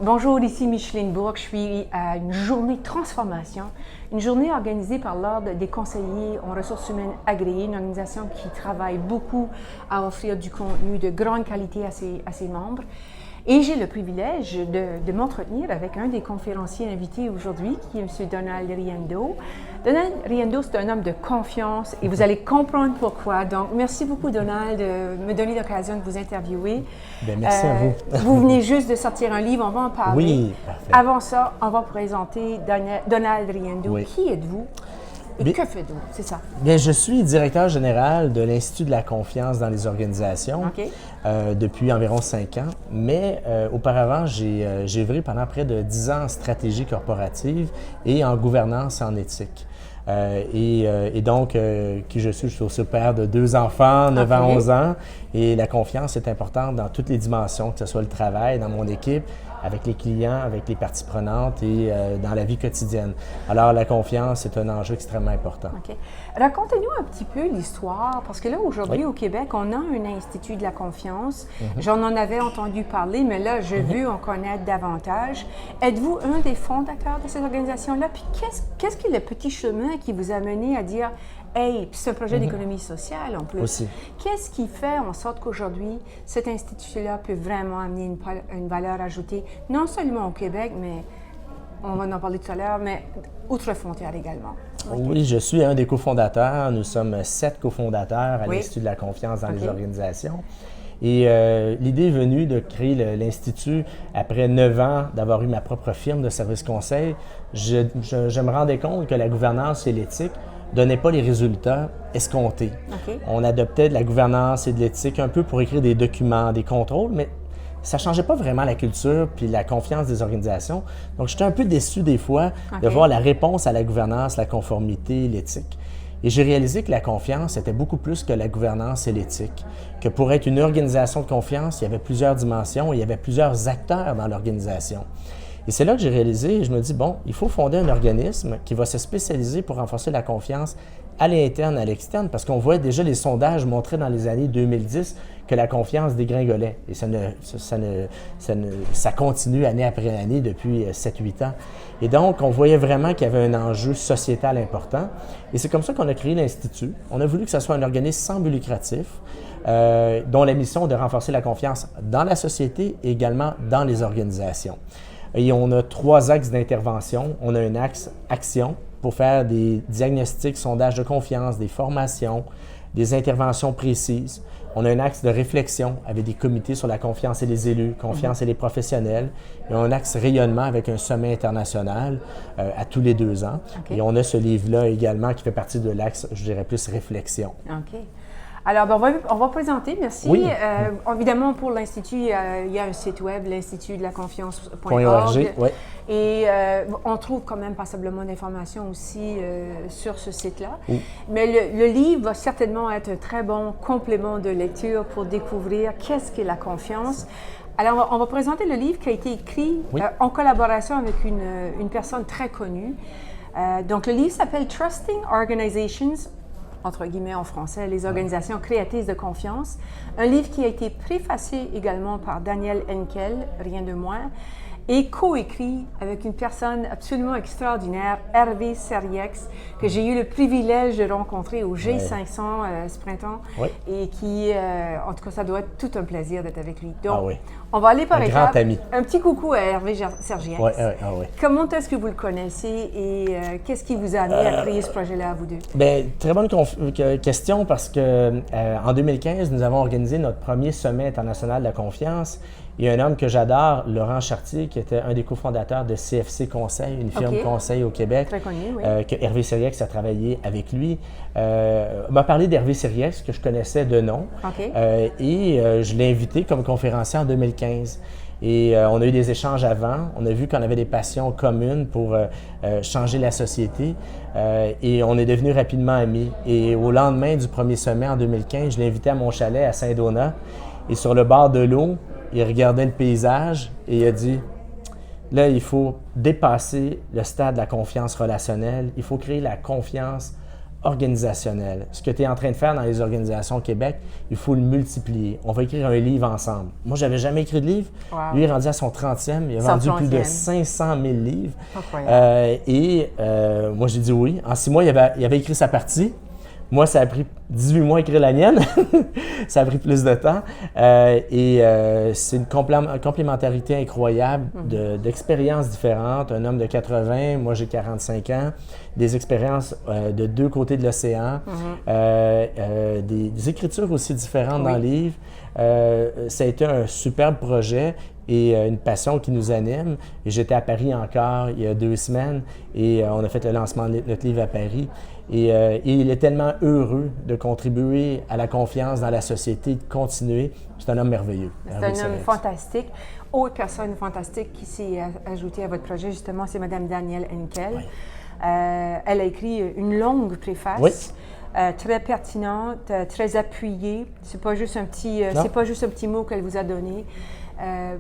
Bonjour, ici Micheline Bourque. Je suis à une journée transformation, une journée organisée par l'Ordre des conseillers en ressources humaines agréées, une organisation qui travaille beaucoup à offrir du contenu de grande qualité à ses membres. Et j'ai le privilège de m'entretenir avec un des conférenciers invités aujourd'hui, qui est M. Donald Riendeau. Donald Riendeau, c'est un homme de confiance et vous allez comprendre pourquoi. Donc, merci beaucoup, Donald, de me donner l'occasion de vous interviewer. Bien, merci à vous. Vous venez juste de sortir un livre, on va en parler. Oui, parfait. Avant ça, on va présenter Donald Riendeau. Oui. Qui êtes-vous et que faites-vous? C'est ça. Bien, je suis directeur général de l'Institut de la confiance dans les organisations depuis environ 5 ans. Mais auparavant, j'ai œuvré pendant près de 10 ans en stratégie corporative et en gouvernance en éthique. Donc, qui je suis aussi père de 2 enfants, 9 à 11 ans. Et la confiance est importante dans toutes les dimensions, que ce soit le travail, dans mon équipe, avec les clients, avec les parties prenantes et dans la vie quotidienne. Alors, la confiance est un enjeu extrêmement important. OK. Racontez-nous un petit peu l'histoire, parce que là, aujourd'hui, au Québec, on a un Institut de la confiance. J'en avais entendu parler, mais là, je veux en connaître davantage. Êtes-vous un des fondateurs de cette organisation-là? Puis qu'est-ce qui est le petit chemin qui vous a mené à dire « Hey, puis c'est un projet d'économie sociale en plus. » Aussi. Qu'est-ce qui fait en sorte qu'aujourd'hui, cet institut-là peut vraiment amener une valeur ajoutée, non seulement au Québec, mais on va en parler tout à l'heure, mais outre-frontières également? Oui, je suis un des cofondateurs. Nous sommes 7 cofondateurs à l'Institut de la confiance dans les organisations. Et l'idée est venue de créer l'Institut après 9 ans d'avoir eu ma propre firme de service conseil. Je me rendais compte que la gouvernance et l'éthique ne donnaient pas les résultats escomptés. On adoptait de la gouvernance et de l'éthique un peu pour écrire des documents, des contrôles, mais ça ne changeait pas vraiment la culture puis la confiance des organisations. Donc, j'étais un peu déçu des fois de voir la réponse à la gouvernance, la conformité, l'éthique. Et j'ai réalisé que la confiance était beaucoup plus que la gouvernance et l'éthique. Que pour être une organisation de confiance, il y avait plusieurs dimensions et il y avait plusieurs acteurs dans l'organisation. Et c'est là que j'ai réalisé, je me dis, bon, il faut fonder un organisme qui va se spécialiser pour renforcer la confiance à l'interne, à l'externe, parce qu'on voit déjà les sondages montrer dans les années 2010 que la confiance dégringolait. Et ça continue année après année depuis 7-8 ans. Et donc, on voyait vraiment qu'il y avait un enjeu sociétal important. Et c'est comme ça qu'on a créé l'Institut. On a voulu que ce soit un organisme sans but lucratif, dont la mission est de renforcer la confiance dans la société et également dans les organisations. Et on a 3 axes d'intervention. On a un axe action pour faire des diagnostics, sondages de confiance, des formations, des interventions précises. On a un axe de réflexion avec des comités sur la confiance et les élus, confiance et les professionnels. Et un axe rayonnement avec un sommet international à tous les 2 ans. Et on a ce livre-là également qui fait partie de l'axe, je dirais plus réflexion. OK. Alors, on va présenter, merci. Oui. Évidemment, pour l'Institut, il y a un site web, l'institut de la confiance.org. Oui. Et on trouve quand même passablement d'informations aussi sur ce site-là. Oui. Mais le livre va certainement être un très bon complément de lecture pour découvrir qu'est-ce qu'est la confiance. Alors, on va présenter le livre qui a été écrit en collaboration avec une personne très connue. Donc, le livre s'appelle « Trusting Organizations », entre guillemets en français, les organisations créatrices de confiance. Un livre qui a été préfacé également par Daniel Henkel, rien de moins, et coécrit avec une personne absolument extraordinaire, Hervé Serriex, que j'ai eu le privilège de rencontrer au G500 ce printemps, et qui, en tout cas, ça doit être tout un plaisir d'être avec lui. Donc, on va aller par étapes. Grand ami. Un petit coucou à Hervé Serriex. Comment est-ce que vous le connaissez et qu'est-ce qui vous a amené à créer ce projet-là à vous deux? Bien, très bonne question parce que en 2015, nous avons organisé notre premier sommet international de la confiance. Il y a un homme que j'adore, Laurent Chartier, qui était un des cofondateurs de CFC Conseil, une firme conseil au Québec. Très connu, que Hervé Serriex a travaillé avec lui. M'a parlé d'Hervé Serriex, que je connaissais de nom. Je l'ai invité comme conférencier en 2015. Et on a eu des échanges avant. On a vu qu'on avait des passions communes pour changer la société. Et on est devenus rapidement amis. Et au lendemain du premier sommet en 2015, je l'ai invité à mon chalet à Saint-Donat. Et sur le bord de l'eau, il regardait le paysage et il a dit « Là, il faut dépasser le stade de la confiance relationnelle. Il faut créer la confiance organisationnel. Ce que tu es en train de faire dans les organisations au Québec, il faut le multiplier. On va écrire un livre ensemble. Moi, je n'avais jamais écrit de livre. Wow. Lui, il est rendu à son 30e. Il a vendu plus de 500 000 livres. Moi, j'ai dit oui. En 6 mois, il avait écrit sa partie. Moi, ça a pris 18 mois à écrire la mienne. Ça a pris plus de temps. C'est une complémentarité incroyable d'expériences différentes. Un homme de 80, moi j'ai 45 ans. Des expériences de 2 côtés de l'océan. Des écritures aussi différentes dans le livre. Ça a été un superbe projet et une passion qui nous anime. Et j'étais à Paris encore il y a 2 semaines et on a fait le lancement de notre livre à Paris. Et il est tellement heureux de contribuer à la confiance dans la société, de continuer. C'est un homme merveilleux. C'est un homme fantastique. Autre personne fantastique qui s'est ajoutée à votre projet, justement, c'est Mme Danielle Henkel. Oui. Elle a écrit une longue préface. Oui. Très pertinente, très appuyée. C'est pas juste un petit mot qu'elle vous a donné.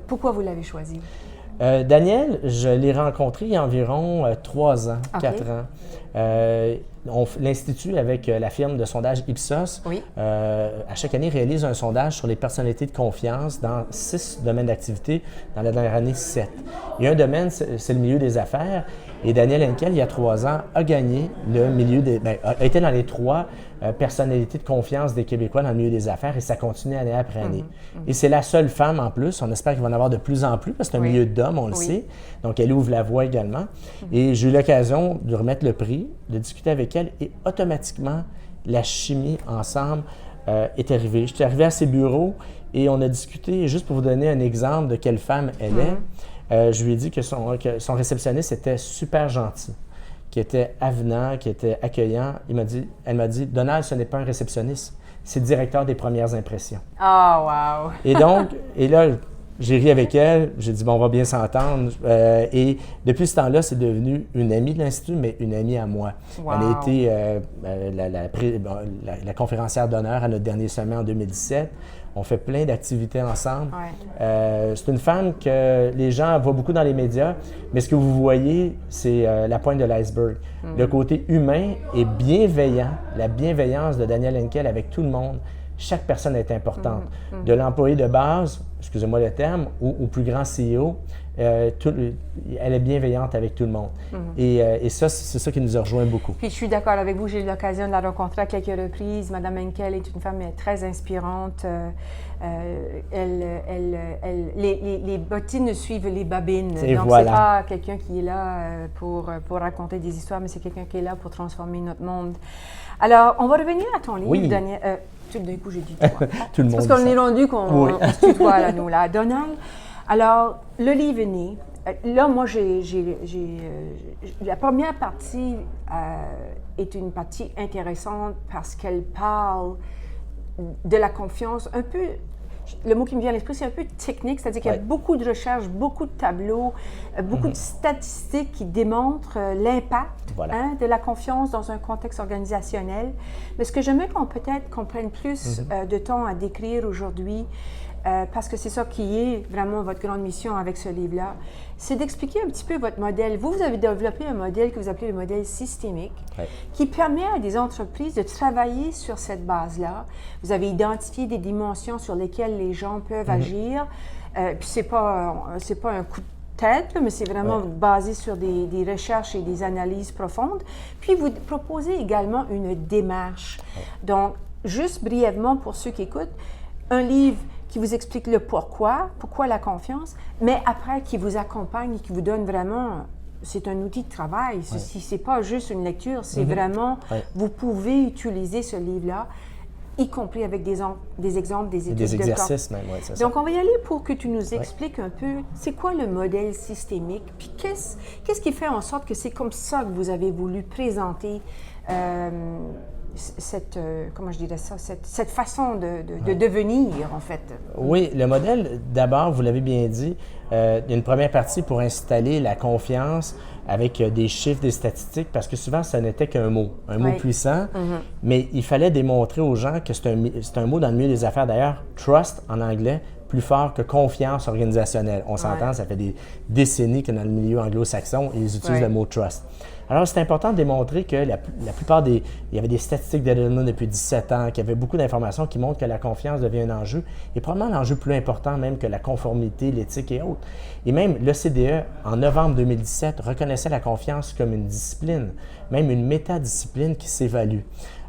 Pourquoi vous l'avez choisi? Danielle, je l'ai rencontré il y a environ 3 ans, 4 ans. L'Institut, avec la firme de sondage Ipsos, à chaque année réalise un sondage sur les personnalités de confiance dans 6 domaines d'activité, dans la dernière année 7. Il y a un domaine, c'est le milieu des affaires, et Danielle Henkel, il y a 3 ans, a gagné le milieu a été dans les 3 personnalités de confiance des Québécois dans le milieu des affaires, et ça continue année après année. Et c'est la seule femme en plus, on espère qu'il va en avoir de plus en plus, parce que c'est un milieu d'hommes, on le sait, donc elle ouvre la voie également. Et j'ai eu l'occasion de remettre le prix, de discuter avec elle, et automatiquement, la chimie ensemble est arrivée. Je suis arrivé à ses bureaux et on a discuté, juste pour vous donner un exemple de quelle femme elle est, je lui ai dit que son réceptionniste était super gentil, qui était avenant, qui était accueillant. Elle m'a dit, Donald, ce n'est pas un réceptionniste, c'est le directeur des premières impressions. Oh, wow! Et là, j'ai ri avec elle, j'ai dit, bon, on va bien s'entendre. Et depuis ce temps-là, c'est devenu une amie de l'Institut, mais une amie à moi. Wow. Elle a été la conférencière d'honneur à notre dernier sommet en 2017. On fait plein d'activités ensemble. C'est une femme que les gens voient beaucoup dans les médias, mais ce que vous voyez, c'est la pointe de l'iceberg. Le côté humain et bienveillant, la bienveillance de Danielle Henkel avec tout le monde. Chaque personne est importante. De l'employé de base, excusez-moi le terme, au plus grand CEO, elle est bienveillante avec tout le monde. Et ça, c'est ça qui nous a rejoint beaucoup. Puis je suis d'accord avec vous, j'ai eu l'occasion de la rencontrer à quelques reprises. Mme Henkel est une femme très inspirante. Les bottines suivent les babines. Et donc, voilà. C'est pas quelqu'un qui est là pour raconter des histoires, mais c'est quelqu'un qui est là pour transformer notre monde. Alors, on va revenir à ton livre, Daniel. Tout d'un coup, j'ai dit toi. Tout le monde. Parce qu'on est rendu qu'on se tutoie, là, nous, là. Donald, alors, le livre est né. Là, moi, la première partie est une partie intéressante parce qu'elle parle de la confiance un peu. Le mot qui me vient à l'esprit, c'est un peu technique, c'est-à-dire qu'il y a beaucoup de recherches, beaucoup de tableaux, beaucoup de statistiques qui démontrent l'impact de la confiance dans un contexte organisationnel. Mais ce que j'aimerais qu'on prenne plus de temps à décrire aujourd'hui, parce que c'est ça qui est vraiment votre grande mission avec ce livre-là, c'est d'expliquer un petit peu votre modèle. Vous avez développé un modèle que vous appelez le modèle systémique, qui permet à des entreprises de travailler sur cette base-là. Vous avez identifié des dimensions sur lesquelles les gens peuvent agir. Puis c'est pas un coup de tête, mais c'est vraiment basé sur des recherches et des analyses profondes. Puis vous proposez également une démarche. Donc, juste brièvement pour ceux qui écoutent, un livre qui vous explique le pourquoi la confiance, mais après qui vous accompagne et qui vous donne vraiment, c'est un outil de travail. Ceci, c'est pas juste une lecture, c'est vraiment, vous pouvez utiliser ce livre-là, y compris avec des exemples, des études des exercices même, c'est ça. Donc, on va y aller pour que tu nous expliques un peu, c'est quoi le modèle systémique, puis qu'est-ce qui fait en sorte que c'est comme ça que vous avez voulu présenter comment je dirais ça, cette façon de devenir, en fait. Oui, le modèle, d'abord, vous l'avez bien dit, il y a une première partie pour installer la confiance avec des chiffres, des statistiques, parce que souvent, ça n'était qu'un mot puissant, mais il fallait démontrer aux gens que c'est un mot dans le milieu des affaires. D'ailleurs, trust, en anglais, plus fort que confiance organisationnelle. On s'entend, ça fait des décennies que dans le milieu anglo-saxon, ils utilisent le mot trust. Alors, c'est important de démontrer que la plupart il y avait des statistiques d'Edelman depuis 17 ans, qu'il y avait beaucoup d'informations qui montrent que la confiance devient un enjeu, et probablement un enjeu plus important même que la conformité, l'éthique et autres. Et même l'OCDE, en novembre 2017, reconnaissait la confiance comme une discipline, même une métadiscipline qui s'évalue.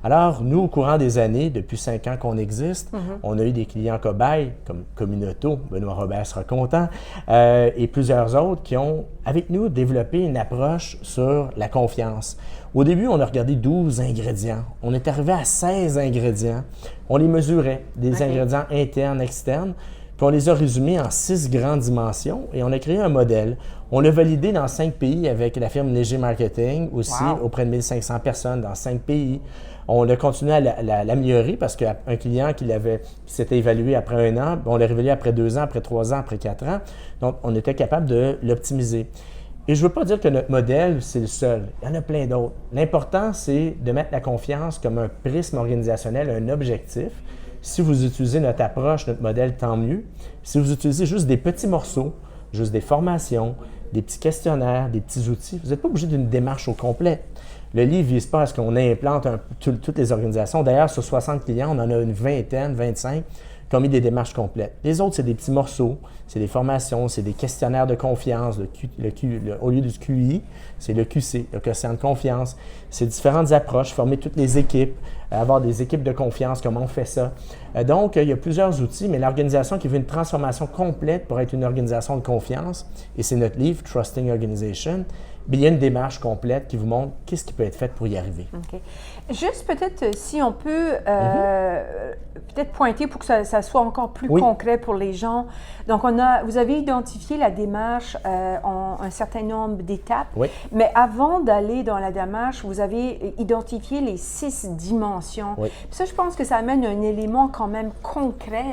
Alors, nous, au courant des années, depuis 5 ans qu'on existe, on a eu des clients cobayes, comme Communauto, Benoît Robert sera content, et plusieurs autres qui ont, avec nous, développé une approche sur la confiance. Au début, on a regardé 12 ingrédients. On est arrivé à 16 ingrédients. On les mesurait, des ingrédients internes, externes, puis on les a résumés en 6 grandes dimensions et on a créé un modèle. On l'a validé dans 5 pays avec la firme Léger Marketing, aussi auprès de 1500 personnes dans 5 pays. On a continué à l'améliorer parce qu'un client qui s'était évalué après 1 an, on l'a révélé après 2 ans, après 3 ans, après 4 ans. Donc, on était capable de l'optimiser. Et je ne veux pas dire que notre modèle, c'est le seul. Il y en a plein d'autres. L'important, c'est de mettre la confiance comme un prisme organisationnel, un objectif. Si vous utilisez notre approche, notre modèle, tant mieux. Si vous utilisez juste des petits morceaux, juste des formations, des petits questionnaires, des petits outils, vous n'êtes pas obligé d'une démarche au complet. Le livre ne vise pas à ce qu'on implante toutes les organisations. D'ailleurs, sur 60 clients, on en a une vingtaine, 25, qui ont mis des démarches complètes. Les autres, c'est des petits morceaux, c'est des formations, c'est des questionnaires de confiance. Au lieu du QI, c'est le QC, le quotient de confiance. C'est différentes approches, former toutes les équipes, avoir des équipes de confiance, comment on fait ça. Donc, il y a plusieurs outils, mais l'organisation qui veut une transformation complète pour être une organisation de confiance, et c'est notre livre, Trusting Organization, bien, il y a une démarche complète qui vous montre qu'est-ce qui peut être fait pour y arriver. OK. Juste peut-être si on peut peut-être pointer pour que ça soit encore plus concret pour les gens. Donc, vous avez identifié la démarche en un certain nombre d'étapes, mais avant d'aller dans la démarche, vous avez identifié les 6 dimensions. Puis ça, je pense que ça amène un élément quand même concret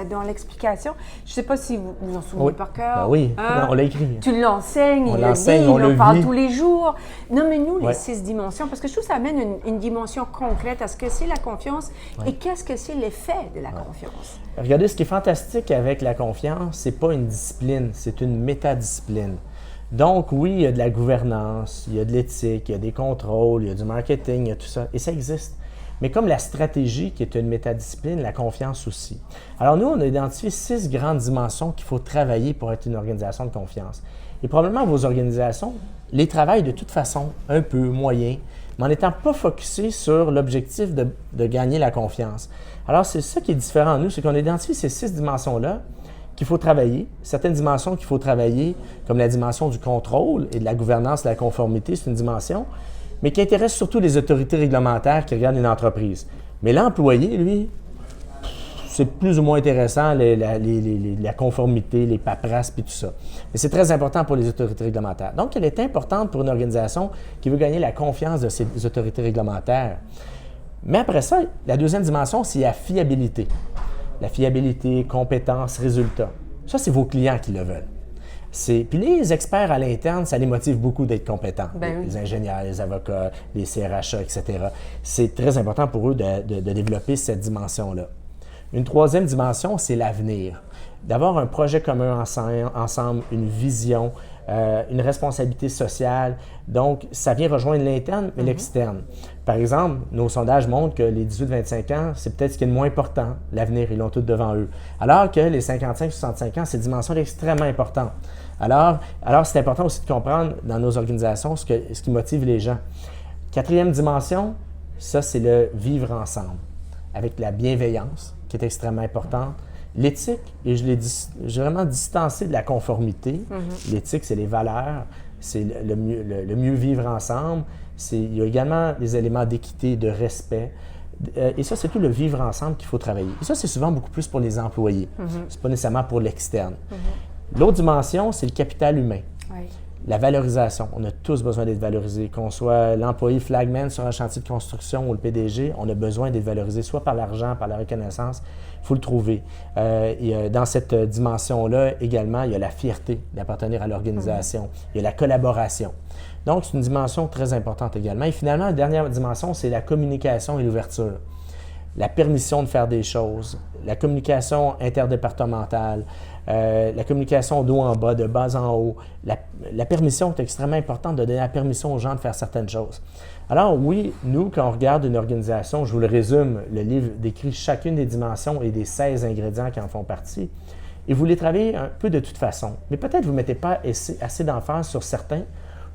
dans l'explication. Je ne sais pas si vous vous en souvenez par cœur. Oui, non, on l'a écrit. Tu l'enseignes, on le parle tous les jours. Nommez-nous les 6 dimensions, parce que je trouve que ça amène une dimension concrète à ce que c'est la confiance et qu'est-ce que c'est l'effet de la confiance. Regardez, ce qui est fantastique avec la confiance, c'est pas une discipline, c'est une métadiscipline. Donc oui, il y a de la gouvernance, il y a de l'éthique, il y a des contrôles, il y a du marketing, il y a tout ça, et ça existe. Mais comme la stratégie, qui est une métadiscipline, la confiance aussi. Alors nous, on a identifié 6 grandes dimensions qu'il faut travailler pour être une organisation de confiance. Et probablement vos organisations les travaillent de toute façon, un peu, moyen, mais en n'étant pas focusés sur l'objectif de gagner la confiance. Alors c'est ça qui est différent de nous, c'est qu'on a identifié ces 6 dimensions-là qu'il faut travailler, certaines dimensions qu'il faut travailler, comme la dimension du contrôle et de la gouvernance, de la conformité, c'est une dimension, mais qui intéresse surtout les autorités réglementaires qui regardent une entreprise. Mais l'employé, lui, c'est plus ou moins intéressant, la conformité, les paperasses, puis tout ça. Mais c'est très important pour les autorités réglementaires. Donc, elle est importante pour une organisation qui veut gagner la confiance de ses autorités réglementaires. Mais après ça, la deuxième dimension, c'est la fiabilité. La fiabilité, compétence, résultat. Ça, c'est vos clients qui le veulent. Puis les experts à l'interne, ça les motive beaucoup d'être compétents. Les ingénieurs, les avocats, les CRHA, etc. C'est très important pour eux de développer cette dimension-là. Une troisième dimension, c'est l'avenir. D'avoir un projet commun ensemble, une vision, une responsabilité sociale. Donc, ça vient rejoindre l'interne, mais l'externe. Par exemple, nos sondages montrent que les 18-25 ans, c'est peut-être ce qui est le moins important, l'avenir, ils l'ont tout devant eux. Alors que les 55-65 ans, cette dimension est extrêmement importante. Alors c'est important aussi de comprendre dans nos organisations ce qui motive les gens. Quatrième dimension, ça, c'est le vivre ensemble, avec la bienveillance, qui est extrêmement importante. L'éthique, et je l'ai vraiment distancé de la conformité. L'éthique, c'est les valeurs, c'est le mieux vivre ensemble. Il y a également des éléments d'équité, de respect. Et ça, c'est tout le vivre ensemble qu'il faut travailler. Et ça, c'est souvent beaucoup plus pour les employés. C'est pas nécessairement pour l'externe. L'autre dimension, c'est le capital humain. La valorisation. On a tous besoin d'être valorisés. Qu'on soit l'employé flagman sur un chantier de construction ou le PDG, on a besoin d'être valorisé, soit par l'argent, par la reconnaissance. Il faut le trouver. Et dans cette dimension-là, également, il y a la fierté d'appartenir à l'organisation. Il y a la collaboration. Donc, c'est une dimension très importante également. Et finalement, la dernière dimension, c'est la communication et l'ouverture. la permission de faire des choses, la communication interdépartementale, la communication d'haut en bas, de bas en haut. La permission est extrêmement importante, de donner la permission aux gens de faire certaines choses. Alors oui, nous, quand on regarde une organisation, je vous le résume, le livre décrit chacune des dimensions et des 16 ingrédients qui en font partie, et vous les travaillez un peu de toute façon. Mais peut-être vous ne mettez pas assez d'emphase sur certains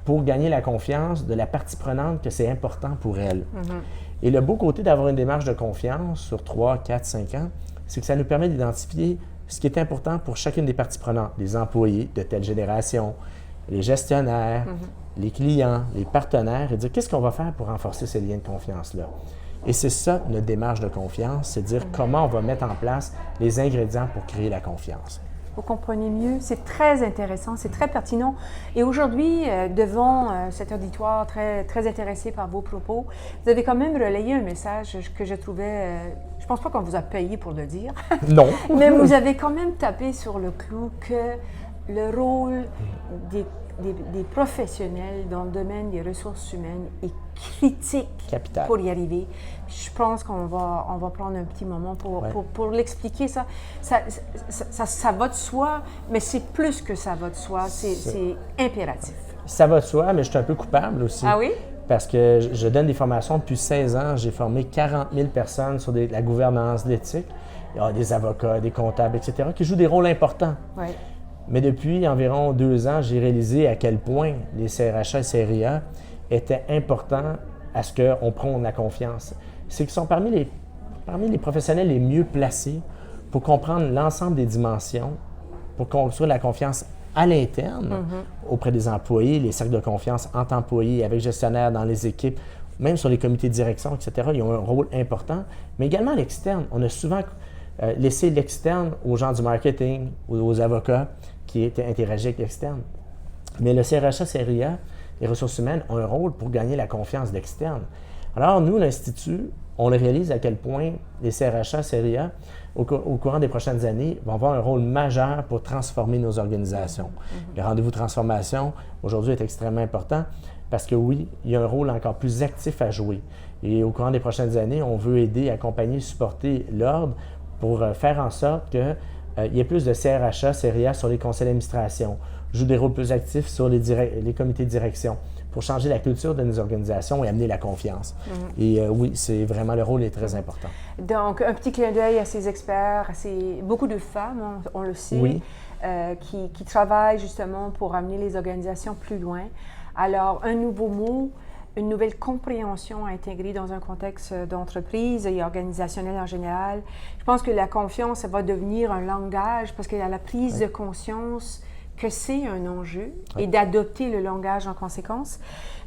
pour gagner la confiance de la partie prenante que c'est important pour elle. Et le beau côté d'avoir une démarche de confiance sur 3, 4, 5 ans, c'est que ça nous permet d'identifier ce qui est important pour chacune des parties prenantes, les employés de telle génération, les gestionnaires, les clients, les partenaires, et dire qu'est-ce qu'on va faire pour renforcer ces liens de confiance-là. Et c'est ça, notre démarche de confiance, c'est dire comment on va mettre en place les ingrédients pour créer la confiance. Vous comprenez mieux. C'est très intéressant, c'est très pertinent. Et aujourd'hui, devant cet auditoire très, très intéressé par vos propos, vous avez quand même relayé un message que je trouvais... je ne pense pas qu'on vous a payé pour le dire. Non. Mais vous avez quand même tapé sur le clou que le rôle des professionnels dans le domaine des ressources humaines est critique Capital. Pour y arriver. Je pense qu'on va prendre un petit moment pour l'expliquer. Ça va de soi, mais c'est plus que ça va de soi, c'est impératif. Ça va de soi, mais je suis un peu coupable aussi. Ah oui? Parce que je donne des formations depuis 16 ans. J'ai formé 40 000 personnes sur la gouvernance, l'éthique. Il y a des avocats, des comptables, etc., qui jouent des rôles importants. Oui. Mais depuis environ 2 ans, j'ai réalisé à quel point les CRHA et CRIA étaient importants à ce qu'on prenne la confiance. C'est qu'ils sont parmi les professionnels les mieux placés pour comprendre l'ensemble des dimensions, pour construire la confiance à l'interne, auprès des employés, les cercles de confiance entre employés, avec gestionnaires, dans les équipes, même sur les comités de direction, etc. Ils ont un rôle important, mais également à l'externe. On a souvent laissé l'externe aux gens du marketing ou aux avocats qui étaient interagis avec l'externe. Mais le CRHA, CRIA, les ressources humaines ont un rôle pour gagner la confiance d'externe. Alors, nous, l'Institut, on le réalise à quel point les CRHA, CRIA, au courant des prochaines années, vont avoir un rôle majeur pour transformer nos organisations. Le rendez-vous transformation, aujourd'hui, est extrêmement important parce que oui, il y a un rôle encore plus actif à jouer. Et au courant des prochaines années, on veut aider, accompagner, supporter l'ordre pour faire en sorte que il y a plus de CRHA, CRIA sur les conseils d'administration, joue des rôles plus actifs sur les comités de direction pour changer la culture de nos organisations et amener la confiance. Et oui, c'est vraiment, le rôle est très important. Donc, un petit clin d'œil à ces experts, beaucoup de femmes, on le sait, oui. Qui travaillent justement pour amener les organisations plus loin. Alors, un nouveau mot, une nouvelle compréhension à intégrer dans un contexte d'entreprise et organisationnel en général. Je pense que la confiance, ça va devenir un langage parce qu'il y a la prise de conscience que c'est un enjeu et d'adopter le langage en conséquence.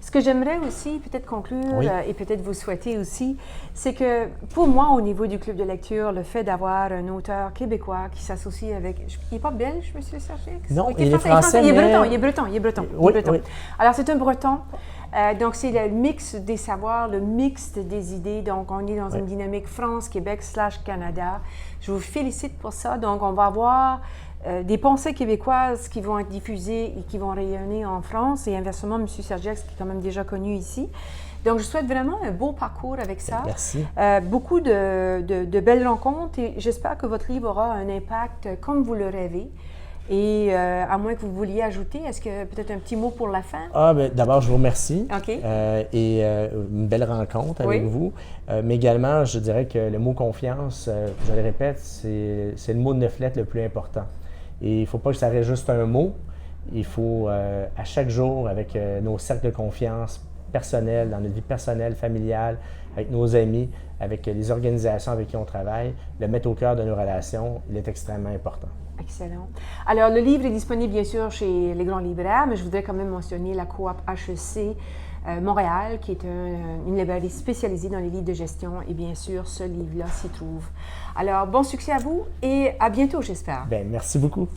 Ce que j'aimerais aussi peut-être conclure et peut-être vous souhaiter aussi, c'est que pour moi, au niveau du club de lecture, le fait d'avoir un auteur québécois qui s'associe avec... Il n'est pas belge, M. Sergix? Non, il est français, il est breton. Oui. Alors, c'est un breton. Donc, c'est le mix des savoirs, le mix des idées. Donc, on est dans une dynamique France-Québec/Canada. Je vous félicite pour ça. Donc, on va avoir des pensées québécoises qui vont être diffusées et qui vont rayonner en France. Et inversement, M. Sergix, qui est quand même déjà connu ici. Donc, je souhaite vraiment un beau parcours avec ça. Merci. Beaucoup de belles rencontres. Et j'espère que votre livre aura un impact comme vous le rêvez. Et à moins que vous vouliez ajouter, est-ce que peut-être un petit mot pour la fin? D'abord, je vous remercie. OK. Une belle rencontre avec vous. Mais également, je dirais que le mot confiance, je le répète, c'est le mot de 9 lettres le plus important. Et il ne faut pas que ça reste juste un mot. Il faut, à chaque jour, avec nos cercles de confiance personnels, dans notre vie personnelle, familiale, avec nos amis, avec les organisations avec qui on travaille, le mettre au cœur de nos relations, il est extrêmement important. Excellent. Alors, le livre est disponible, bien sûr, chez les grands libraires, mais je voudrais quand même mentionner la Coop HEC Montréal, qui est une librairie spécialisée dans les livres de gestion. Et bien sûr, ce livre-là s'y trouve. Alors, bon succès à vous et à bientôt, j'espère. Bien, merci beaucoup.